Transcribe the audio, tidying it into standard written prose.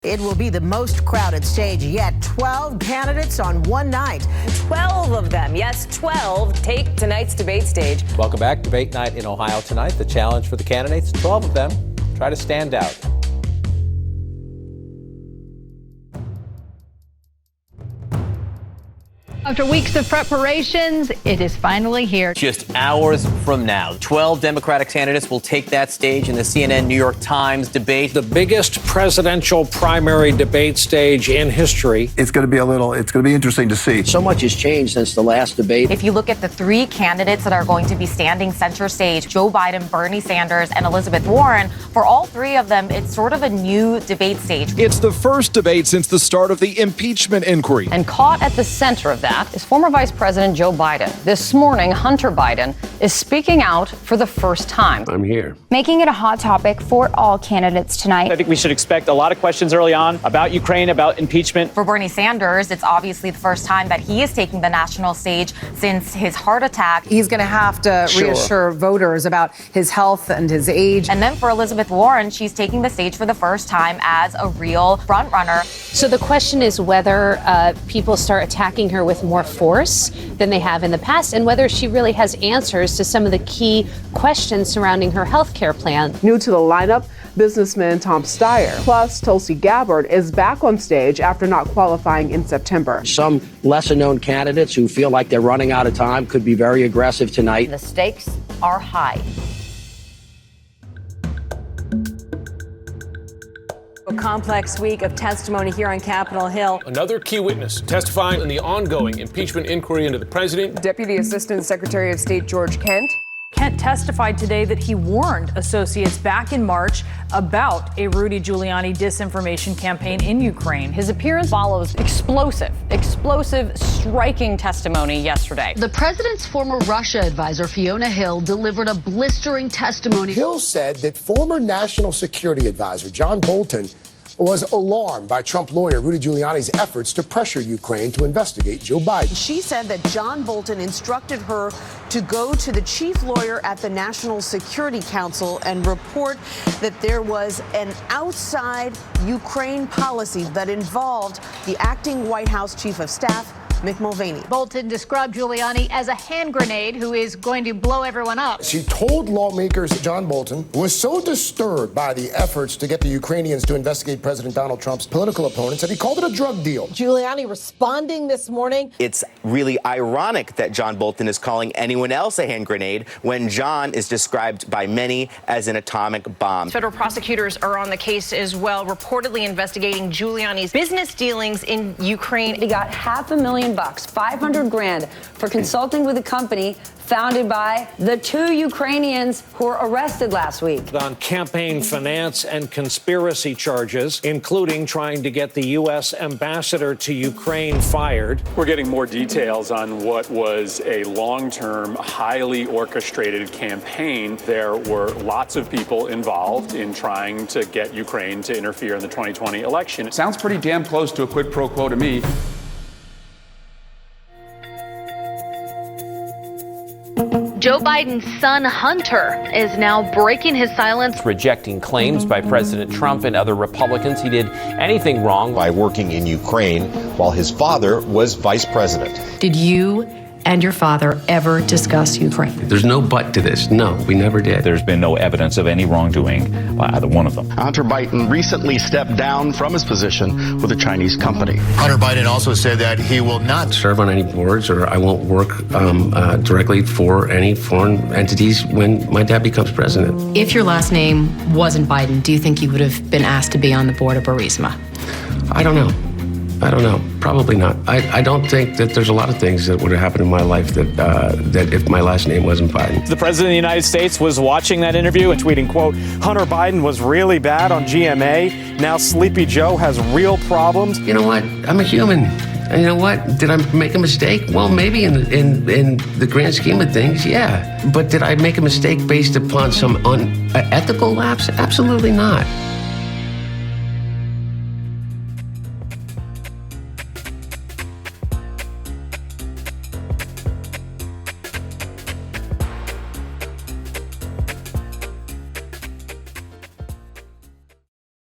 It will be the most crowded stage yet. 12 candidates on one night. 12 of them, yes, 12, take tonight's debate stage. Welcome back. Debate night in Ohio tonight. The challenge for the candidates, 12 of them, try to stand out. After weeks of preparations, it is finally here. Just hours from now, 12 Democratic candidates will take that stage in the CNN New York Times debate. The biggest presidential primary debate stage in history. It's going to be interesting to see. So much has changed since the last debate. If you look at the three candidates that are going to be standing center stage, Joe Biden, Bernie Sanders, and Elizabeth Warren, for all three of them, it's sort of a new debate stage. It's the first debate since the start of the impeachment inquiry. And caught at the center of that is former Vice President Joe Biden. This morning, Hunter Biden is speaking out for the first time. I'm here. Making it a hot topic for all candidates tonight. I think we should expect a lot of questions early on about Ukraine, about impeachment. For Bernie Sanders, it's obviously the first time that he is taking the national stage since his heart attack. He's going to have to reassure voters about his health and his age. And then for Elizabeth Warren, she's taking the stage for the first time as a real frontrunner. So the question is whether people start attacking her with more force than they have in the past, and whether she really has answers to some of the key questions surrounding her health care plan. New to the lineup, businessman Tom Steyer. Plus, Tulsi Gabbard is back on stage after not qualifying in September. Some lesser-known candidates who feel like they're running out of time could be very aggressive tonight. The stakes are high. A complex week of testimony here on Capitol Hill. Another key witness testifying in the ongoing impeachment inquiry into the president. Deputy Assistant Secretary of State George Kent. Kent testified today that he warned associates back in March about a Rudy Giuliani disinformation campaign in Ukraine. His appearance follows explosive, striking testimony yesterday. The president's former Russia advisor, Fiona Hill, delivered a blistering testimony. Hill said that former National Security Advisor John Bolton was alarmed by Trump lawyer Rudy Giuliani's efforts to pressure Ukraine to investigate Joe Biden. She said that John Bolton instructed her to go to the chief lawyer at the National Security Council and report that there was an outside Ukraine policy that involved the acting White House chief of staff, Mick Mulvaney. Bolton described Giuliani as a hand grenade who is going to blow everyone up. She told lawmakers that John Bolton was so disturbed by the efforts to get the Ukrainians to investigate President Donald Trump's political opponents that he called it a drug deal. Giuliani responding this morning. It's really ironic that John Bolton is calling anyone else a hand grenade when John is described by many as an atomic bomb. Federal prosecutors are on the case as well, reportedly investigating Giuliani's business dealings in Ukraine. He got $500,000, $500,000 for consulting with a company founded by the two Ukrainians who were arrested last week. On campaign finance and conspiracy charges, including trying to get the U.S. ambassador to Ukraine fired. We're getting more details on what was a long-term, highly orchestrated campaign. There were lots of people involved in trying to get Ukraine to interfere in the 2020 election. It sounds pretty damn close to a quid pro quo to me. Joe Biden's son, Hunter, is now breaking his silence. Rejecting claims by President Trump and other Republicans he did anything wrong by working in Ukraine while his father was vice president. Did you and your father ever discuss Ukraine? There's no but to this. No, we never did. There's been no evidence of any wrongdoing by either one of them. Hunter Biden recently stepped down from his position with a Chinese company. Hunter Biden also said that he will not serve on any boards, or I won't work directly for any foreign entities when my dad becomes president. If your last name wasn't Biden, do you think you would have been asked to be on the board of Burisma? I don't know. Probably not. I don't think that there's a lot of things that would have happened in my life that if my last name wasn't Biden. The president of the United States was watching that interview and tweeting, quote, Hunter Biden was really bad on GMA. Now Sleepy Joe has real problems. You know what? I'm a human. And you know what? Did I make a mistake? Well, maybe in the grand scheme of things, yeah. But did I make a mistake based upon some unethical lapse? Absolutely not.